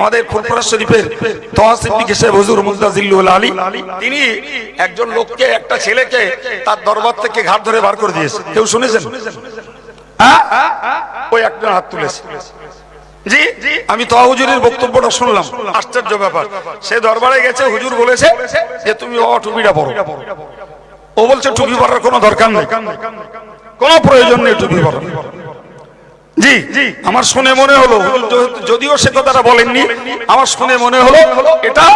আমাদের ফুরফুরা শরীফের তোহা সিদ্দিকী সাহেব হুজুর মুনতাজিলুল আলী, তিনি একজন লোককে, একটা ছেলেকে তার দরবার থেকে ঘাট ধরে বার করে দিয়েছে। কেউ শুনেছেন? ওই একজন হাত তুলেছে। জি, আমি তোহা হুজুরের বক্তব্যটা শুনলাম, আশ্চর্য ব্যাপার। সে দরবারে গেছে, হুজুর বলেছে যে তুমি টুপিটা পরো। ও বলছে টুপি পরার কোনো দরকার নেই, কোনো প্রয়োজন নেই টুপি পরার। জি, আমার শুনে মনে হলো, যদিও সে কথাটা বলেননি, আমার শুনে মনে হলো এটা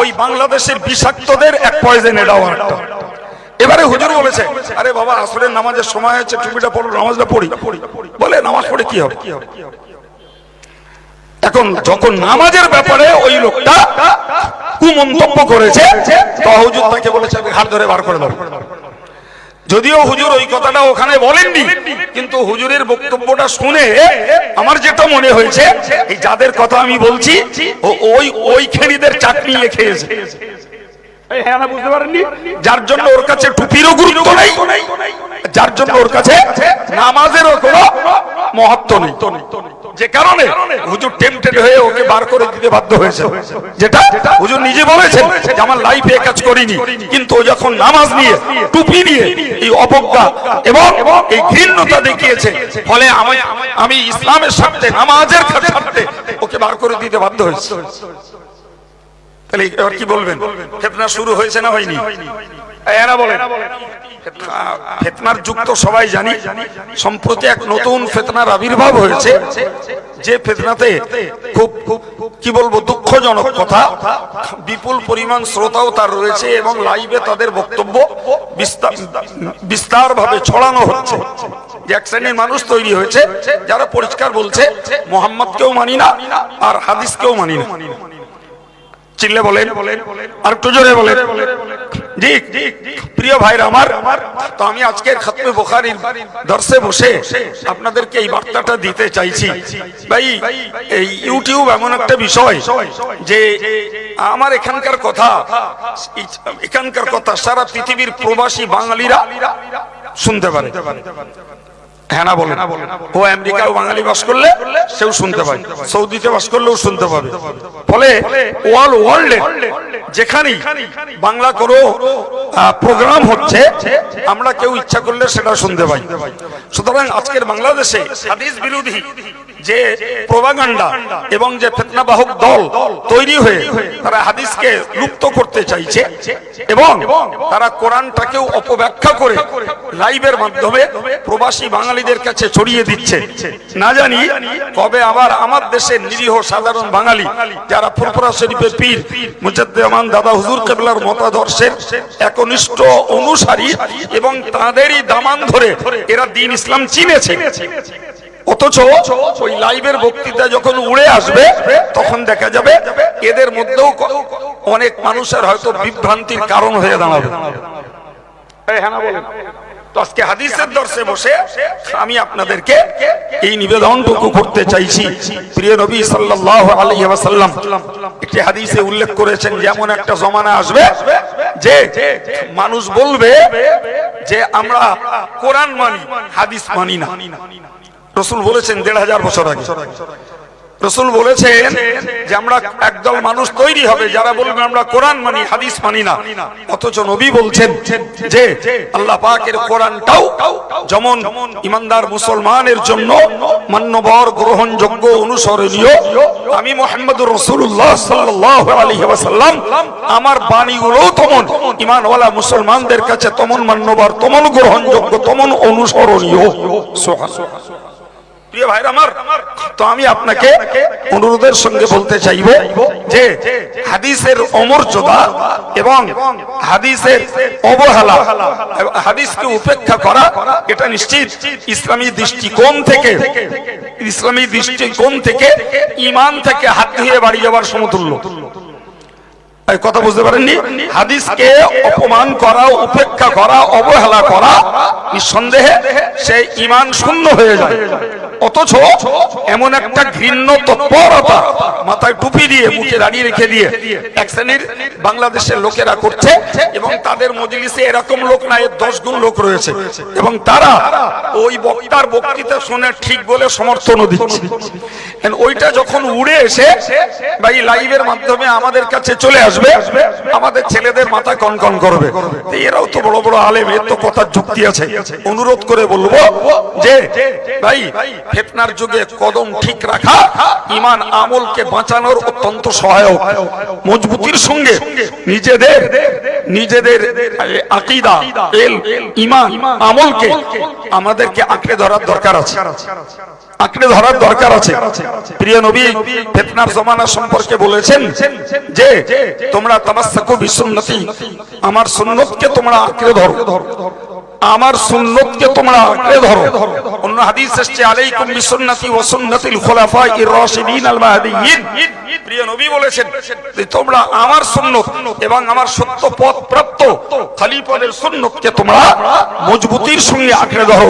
ওই বাংলাদেশের বিষাক্তদের এক পয়জন, এটাও একটা। এবারে হুজুর বলেছে, আরে বাবা আসরের নামাজের সময় হচ্ছে, টুপিটা পড়ো, নামাজটা পড়ি। বলে নামাজ পড়ে কি হবে? এখন যখন নামাজের ব্যাপারে ওই লোকটা কুমন্তব্য করেছে, তো হুজুর তাকে বলেছে হাত ধরে বার করে দাও। যদিও হুজুর ওই কথাটা ওখানে বলেননি, কিন্তু হুজুরের বক্তব্যটা শুনে আমার যেটা মনে হয়েছে, এই যাদের কথা আমি বলছি ওই খেড়িদের চাটনি খেয়েছে। বুঝতে পারেননি? যার জন্য ওর কাছে টুপিরও গুরুত্ব নেই, যার জন্য ওর কাছে নামাজেরও কোনো মহত্ব নেই, যে কারণে হুজুর টেম্পটেড হয়ে ওকে বার করে দিতে বাধ্য হয়েছে। যেটা হুজুর নিজে বলেছেন যে আমার লাইফে কাজ করিনি, কিন্তু ও যখন নামাজ নিয়ে, টুপি নিয়ে এই অবজ্ঞা এবং এই ঘৃণ্যতা দেখিয়েছে, ফলে আমি ইসলামের সাথে, নামাজের সাথে ওকে বার করে দিতে বাধ্য হয়েছে। তাহলে এবার কি বলবেন? ফিতনা শুরু হয়েছে না হয়নি? এরা বলেন ফিতনার যুগ তো সবাই জানি। সম্প্রতি এক নতুন ফিতনার আবির্ভাব হয়েছে, যে ফিতনাতে খুব কি বলবো দুঃখজনক কথা, বিপুল পরিমাণ শ্রোতাও তার রয়েছে এবং লাইভে তাদের বক্তব্য বিস্তার ভাবে ছড়ানো হচ্ছে। যে এক শ্রেণীর মানুষ তৈরি হয়েছে যারা পরিষ্কার বলছে মুহাম্মদকেও মানি না আর হাদিসকেও মানি না। চিল্লে বলেন, আর একটু জোরে বলেন। জি, প্রিয় ভাইরা আমার, তো আমি আজকের খতমে বুখারীর দর্শে বসে আপনাদেরকে এই বার্তাটা দিতে চাইছি। ভাই, এই ইউটিউব এমন একটা বিষয় যে আমার এখানকার কথা সারা পৃথিবীর প্রবাসী বাঙালিরা শুনতে পারে। হ্যাঁ না বলেন? ও আমেরিকাও বাঙালি বাস করলে সেও শুনতে পায়, সৌদিতে বাস করলেও শুনতে পাবে। ফলে অল ওয়ার্ল্ডে যেখানেই বাংলা কোনো প্রোগ্রাম হচ্ছে, আমরা কেউ ইচ্ছা করলে সেটা শুনতে পাই। সুতরাং আজকের বাংলাদেশে হাদিস বিরোধী যে প্রোপাগান্ডা এবং যে ফিতনাবাহক দল তৈরি হয়ে তারা হাদিসকে লুপ্ত করতে চাইছে এবং তারা কোরআনটাকেও অপব্যাখ্যা করে লাইভের মাধ্যমে প্রবাসী বাঙালিদের কাছে ছড়িয়ে দিচ্ছে। না জানি কবে আবার আমার দেশের নিরীহ সাধারণ বাঙালি যারা ফুরফুরা শরীফের পীর মুজাদ্দিদ আমান দাদা হুজুর কেবলার মতাদর্শের একনিষ্ঠ অনুসারী এবং তাদেরই দামান ধরে এরা দ্বীন ইসলাম চিনেছে, অথচ ওই লাইভের বক্তৃতা যখন উড়ে আসবে তখন দেখা যাবে এদের মধ্যেও অনেক মানুষের হয়তো বিভ্রান্তির কারণ হয়ে দাঁড়াবে। তো আজকে হাদিসের দর্শে বসে আমি আপনাদেরকে এই নিবেদনটুকু করতে চাইছি। প্রিয় নবী সাল্লাল্লাহু আলাইহি ওয়াসাল্লাম একটি হাদিসে উল্লেখ করেছেন, যেমন একটা জমানা আসবে যে মানুষ বলবে যে আমরা কোরআন মানি, হাদিস মানি না। রাসূল বলেছেন ১৫০০ বছর আগে, রাসূল বলেছেন যে আমরা একদল মানুষ তৈরি হবে যারা বলবে আমরা কোরআন মানি, হাদিস মানি না। অথচ নবী বলছেন যে আল্লাহ পাকের কোরআনটাও যেমন ইমানদার মুসলমানের জন্য মান্যবর, গ্রহণযোগ্য, অনুসরণীয়, আমি মুহাম্মদুর রাসূলুল্লাহ সাল্লাল্লাহু আলাইহি ওয়াসাল্লাম আমার বাণীগুলোও তেমন ঈমানওয়ালা মুসলমানদের কাছে তেমন মান্যবর, তেমন গ্রহণযোগ্য, তেমন অনুসরণীয়। সুবহানাল্লাহ। প্রিয় ভাইরা আমার, তো আমি আপনাকে অনুরোধের সঙ্গে বলতে চাইব যে হাদিসের অমর্যাদা এবং হাদিসের অবহেলা, হাদিসকে উপেক্ষা করা, এটা নিশ্চিত ইসলামী দৃষ্টিকোণ থেকে ঈমান থেকে হাত ধুয়ে বাড়ি যাওয়ার সমতুল্য। কথা বুঝতে পারেননি? হাদিসকে অপমান করা, উপেক্ষা করা, অবহেলা করা, নিঃসন্দেহে সে ঈমান শূন্য হয়ে যায়। অথচ এমন একটা ঘৃণ্য তৎপরতা মাথায় টুপি দিয়ে মুখে দাঁড়িয়ে রেখে দিয়ে এক শ্রেণীর বাংলাদেশের লোকেরা করছে, এবং তাদের মজলিসে এরকম লোক না, এর 10 গুণ লোক রয়েছে, এবং তারা ওই বক্তার বক্তৃতা শুনে ঠিক বলে সমর্থনও দিচ্ছে। ওইটা যখন উড়ে এসে ভাই লাইভের মাধ্যমে আমাদের কাছে চলে আসবে, আমাদের ছেলেদের মাথা কনকন করবে, এরাও তো বড় বড় আলেম, এর তো কথার যুক্তি আছে। অনুরোধ করে বলবো যে ভাই ফিতনার যুগে কদম ঠিক রাখা ঈমান আমলকে বাঁচানোর অত্যন্ত সহায়ক। মজবুতির সঙ্গে নিজেদের আকীদা, ইলম, ঈমান, আমলকে আমাদেরকে আঁকড়ে ধরার দরকার আছে, আঁকড়ে ধরার দরকার আছে। প্রিয় নবী ফিতনার জমানা সম্পর্কে বলেছেন যে তোমরা তামাসসাকু বিসুন্নতি, আমার সুন্নতকে তোমরা আঁকড়ে ধরো, আমার সুন্নতকে তোমরা আঁকড়ে ধরো। অন্য হাদিস এসেছে আলাইকুম বিসুন্নতি ওয়া সুন্নাতিল খুলাফায়ে রাশিদিন আল মাহদিয়িন। প্রিয় নবী বলেছেন যে তোমরা আমার সুন্নত এবং আমার সত্য পথ প্রাপ্ত খলিফাদের সুন্নতকে তোমরা মজবুতির সঙ্গে আঁকড়ে ধরো।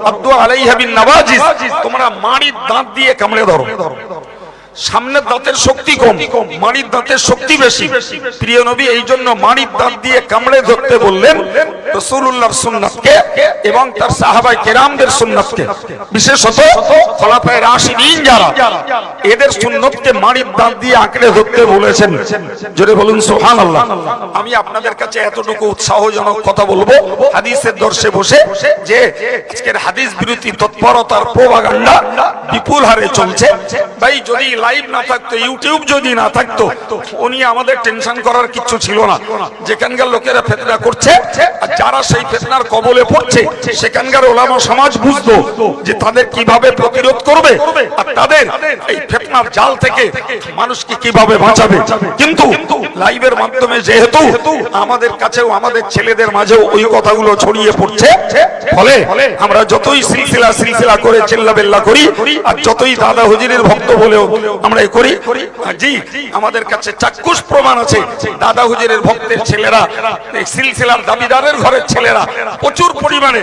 আব্দু আলাইহা বিন নওয়াজিজ, তোমরা মাড়ির দাঁত দিয়ে কামড়ে ধরো। সামনের দাঁতের শক্তি কম, মাড়ির দাঁতের শক্তি বেশি। প্রিয় নবী এই জন্য মাড়ির দাঁত দিয়ে কামড়ে ধরতে বললেন রাসূলুল্লাহর সুন্নাতকে এবং তার সাহাবায়ে কেরামদের সুন্নাতকে, বিশেষত খোলাফায়ে রাশিদিন যারা, এদের সুন্নাতকে মাড়ির দাঁত দিয়ে আঁকড়ে ধরতে বলেছেন। জোরে বলুন সুবহানাল্লাহ। আমি আপনাদের কাছে এতটুকু উৎসাহজনক কথা বলবো হাদিসের দর্শে বসে, যে আজকের হাদিস বিরোধী তৎপরতার প্রোপাগান্ডা বিপুল হারে চলছে। ভাই যদি লাইভ না থাকতো, ইউটিউব যদি না থাকতো, উনি আমাদের টেনশন করার কিছু ছিল না। যেখানকার লোকেরা ফিতনা করছে আর যারা সেই ফিতনার কবলে পড়ছে, সেখানকার ওলামা সমাজ বুঝতো যে তাদের কিভাবে প্রতিরোধ করবে আর তাদের এই ফিতনার জাল থেকে মানুষকে কিভাবে বাঁচাবে। কিন্তু লাইভের মাধ্যমে যেহেতু আমাদের কাছেও আমাদের ছেলেদের মাঝেও ওই কথাগুলো ছড়িয়ে পড়ছে, ফলে আমরা যতই সিলসিলা করে চিল্লাবেল্লা করি আর যতই দাদা হুজুরের ভক্ত বলেও আমরা করি, জি আমাদের কাছে চাক্ষুষ প্রমাণ আছে দাদা হুজুরের ভক্তের ছেলেরা, এই সিলসিলার দাবিদারের ঘরের ছেলেরা প্রচুর পরিমাণে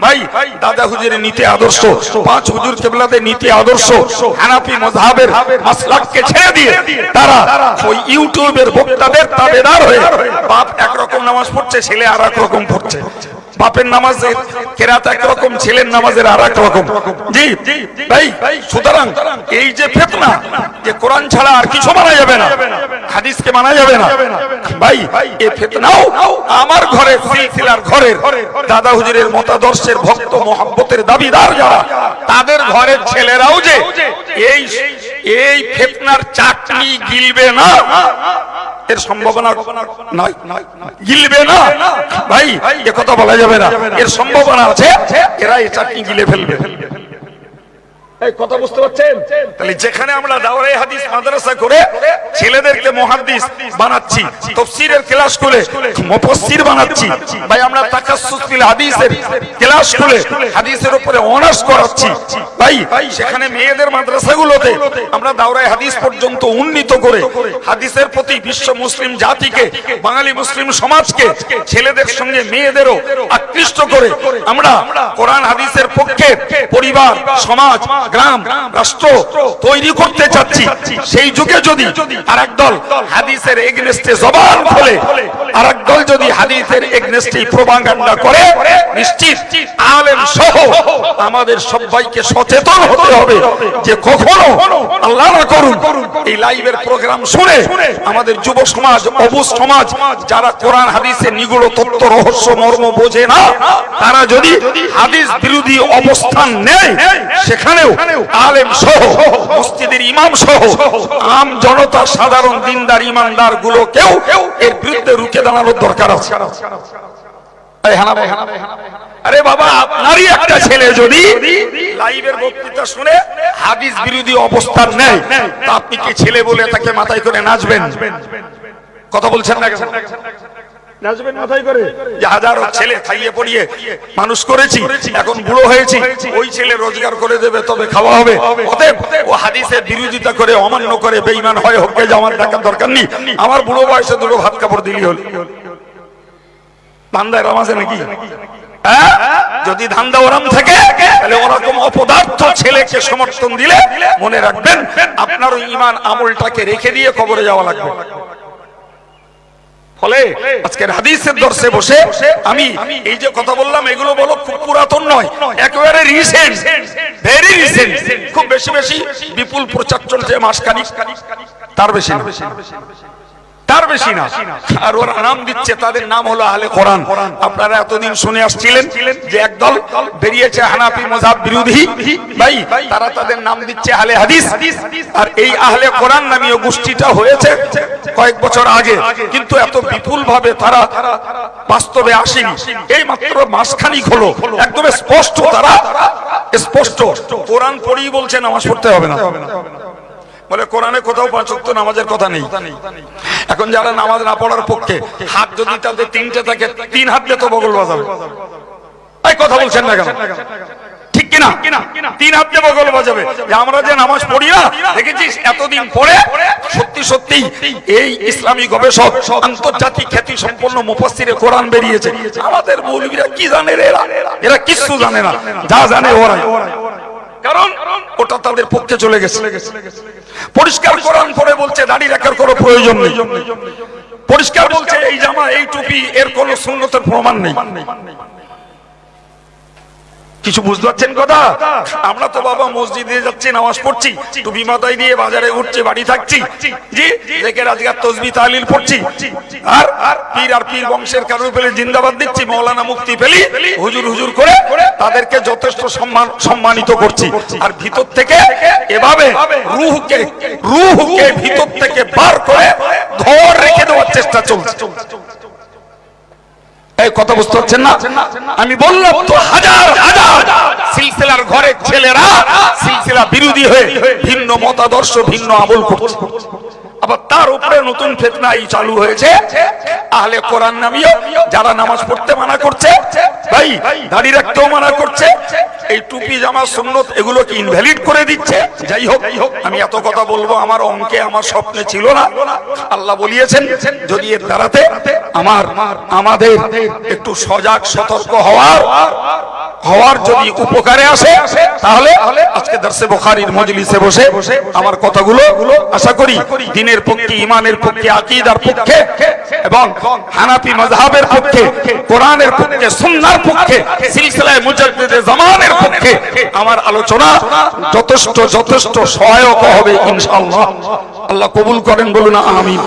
ভাই দাদা হুজুরের নীতি আদর্শ, 5 হুজুর কিবলাদের নীতি আদর্শ, হানাফি মাযহাবের মাসলাককে ছেড়ে দিয়ে তারা ওই ইউটিউবের ভক্তদের তাবেদার হয়ে বাপ একরকম নামাজ পড়ছে, ছেলে আর এক রকম পড়ছে। বাপের নামাজের কেরাত একরকম, ছেলের নামাজের আর এক রকম। জি ভাই, সুতরাং এই যে ফিতনা, যে কোরআন ছাড়া আর কিছু মানা যাবে না, হাদিসকে মানা যাবে না, ভাই এই ফিতনাও আমার ঘরের সিলসিলার ঘরের দাদা হুজুরের মতাদর্শের ভক্ত মহব্বতের দাবিদার যারা, তাদের ঘরের ছেলেরাও যে এই ফিতনার চাটনি গিলবে না, এর সম্ভাবনা নাই, গিলবে না ভাই, এ কথা বলা যাবে না। এর সম্ভাবনা আছে এরা এই চাটনি গিলে ফেলবে। এই কথা বুঝতে পারছেন? তাহলে যেখানে আমরা দাওরায়ে হাদিস মাদ্রাসা করে ছেলেদেরকে মুহাদ্দিস বানাচ্ছি, তাফসীরের ক্লাস করে মুফাসসির বানাচ্ছি, ভাই আমরা তাকাসসুস ফিল হাদিসের ক্লাস করে হাদিসের উপরে অনার্স করাচ্ছি, ভাই সেখানে মেয়েদের মাদ্রাসাগুলোতে আমরা দাওরায়ে হাদিস পর্যন্ত উন্নীত করে হাদিসের প্রতি বিশ্ব মুসলিম জাতিকে, বাঙালি মুসলিম সমাজকে ছেলেদের সঙ্গে মেয়েদেরও আকৃষ্ট করে আমরা কোরআন হাদিসের পক্ষে পরিবার, সমাজ, গ্রাম, রাষ্ট্র তৈরি করতে চাচ্ছি। সেই যুগে যদি আরেক দল হাদিসের এগেইনস্টে জবান খোলে, আরেক দল যদি হাদিসের এগেইনস্টে প্রপাগান্ডা করে, নিশ্চিত আলেম সহ আমাদের সবাইকে সচেতন হতে হবে যে কখনো আল্লাহ না করুন এই লাইভের প্রোগ্রাম শুনে আমাদের যুব সমাজ, অবুঝ সমাজ, যারা কোরআন হাদিসের নিগূঢ় তত্ত্ব রহস্য মর্ম বোঝে না, তারা যদি হাদিস বিরোধী অবস্থান নেয়, সেখানেও আলেম সহ মসজিদের ইমাম সহ আম জনতা, সাধারণ দিনদার ইমানদার গুলোকেও এর বিরুদ্ধে রুখে দাঁড়ানোর দরকার আছে। আরে বাবা, আপনারই একটা ছেলে যদি লাইভের বক্তৃতা শুনে হাদিস বিরোধী অবস্থান নেয়, তা আপনি কি ছেলে বলে তাকে মাথায় করে নাচবেন? কথা বলছেন না? নাচবেন মাথায় করে? যে হাজারো ছেলে খাইয়ে পড়িয়ে মানুষ করেছি, এখন বুড়ো হয়েছি, ওই ছেলে রোজগার করে দেবে তবে খাওয়া হবে, অতএব ও হাদিসের বিরোধিতা করে, অমান্য করে বেঈমান হয়, হোক যে আমার টাকার দরকার নেই, আমার বুড়ো বয়সে দুটো ভাত কাপড় দিলি হল। বান্দায় নামাজে নাকি যদি ধান্দা ওরাম থাকে তাহলে ওরকম অপদার্থ ছেলেকে সমর্থন দিলে মনে রাখবেন আপনার ওই ঈমান আমলটাকে রেখে দিয়ে কবরে যাওয়া লাগবে। ফলে আজকের হাদিসের দর্শে বসে আমি এই যে কথা বললাম এগুলো বলো খুব পুরাতন নয়, একেবারে রিসেন্ট, ভেরি রিসেন্ট, খুব বেশি বেশি বিপুল প্রচার চলছে মাসখানিক, তার বেশি না, তার বেশি না। আর ওরা নাম দিচ্ছে, তাদের নাম হলো আহলে কোরআন। আপনারা এতদিন শুনে আসছিলেন যে একদল বেরিয়েছে হানাফি মাযহাব বিরোধী ভাই, তারা তাদের নাম দিচ্ছে আহলে হাদিস। আর এই আহলে কোরআন নামীয় গোষ্ঠীটা হয়েছে কয়েক বছর আগে, কিন্তু এত বিপুল ভাবে তারা বাস্তবে আসেনি। এই মাত্র মাসখানিক হলো একদম স্পষ্ট, তারা স্পষ্ট কোরআন পড়েই বলছে নামাজ পড়তে হবে না। বলে কোরআনে কোথাও 5 ওয়াক্ত নামাজের কথা নেই। এখন যারা নামাজ না পড়ার পক্ষে, হাত যদি তাদের 3টে থাকে 3 হাত দিয়ে তো বগল বাজাবে। এই কথা বলছেন না কেন? ঠিক কিনা? 3 হাত দিয়ে বগল বাজাবে যে আমরা যে নামাজ পড়ি না, দেখেছিস এতদিন পরে সত্যি সত্যি এই ইসলামী গবেষক আন্তর্জাতিক খ্যাতি সম্পন্ন মুফাসসিরে কোরআন বেরিয়েছে। আমাদের মৌলবীরা কি জানে রে? এরা কিছু জানে না, যা জানে ওরাই, কারণ ওটা তাদের পক্ষে চলে গেছে। পরিষ্কার কোরআন পড়ে বলছে দাড়ি রাখার কোনো প্রয়োজন নেই, পরিষ্কার বলছে এই জামা এই টুপি এর কোনো সুন্নতের প্রমাণ নেই। কিছু বুঝতে পারছেন কথা? আমরা তো বাবা মসজিদে যাচ্ছি, নামাজ পড়ছি, টুপি মাথায় দিয়ে বাজারে উঠছি, বাড়ি থাকছি, জি দেখে রাজগার তসবিহ তাহলিল পড়ছি, আর পীর বংশের কারণে পেলে জিন্দাবাদ দিচ্ছি, মাওলানা মুফতি পেলি হুজুর হুজুর করে তাদেরকে যথেষ্ট সম্মানিত করছি। আর ভিতর থেকে এভাবে রূহকে ভিতর থেকে বার করে ধরে রেখে দেওয়ার চেষ্টা চলছে। এই কথা বুঝতে পারছেন না? আমি বললাম তো হাজার হাজার সিলসিলার ঘরের ছেলেরা সিলসিলা বিরোধী হয়ে ভিন্ন মতাদর্শ, ভিন্ন আমল করছে। আবার তার উপরে নতুন ফিতনা চালু হয়েছে, আহলে কোরআন নামীয় যারা নামাজ পড়তে মানা করছে, ভাই দাড়ি রাখতেও মানা করছে, এই টুপি জামা সুন্নত এগুলোকে ইনভ্যালিড করে দিচ্ছে। যাই হোক, আমি এত কথা বলবো আমার অঙ্কে, আমার স্বপ্নে ছিল না। আল্লাহ বলিয়েছেন যদি এর দ্বারাতে আমাদের একটু সজাগ সতর্ক হওয়ার যদি উপকারে আসে, তাহলে আজকে দরসে বুখারীর মজলিসে বসে আমার কথাগুলো আশা করি দ্বীনের পক্ষে, ঈমানের পক্ষে, আকীদার পক্ষে এবং হানাফি মাযহাবের পক্ষে, কোরআনের পক্ষে, সুন্নাহর পক্ষে, সিলসিলায়ে মুজাদ্দিদে জামানের পক্ষে আমার আলোচনা যথেষ্ট সহায়ক হবে ইনশাআল্লাহ। আল্লাহ কবুল করেন, বলুন আমিন।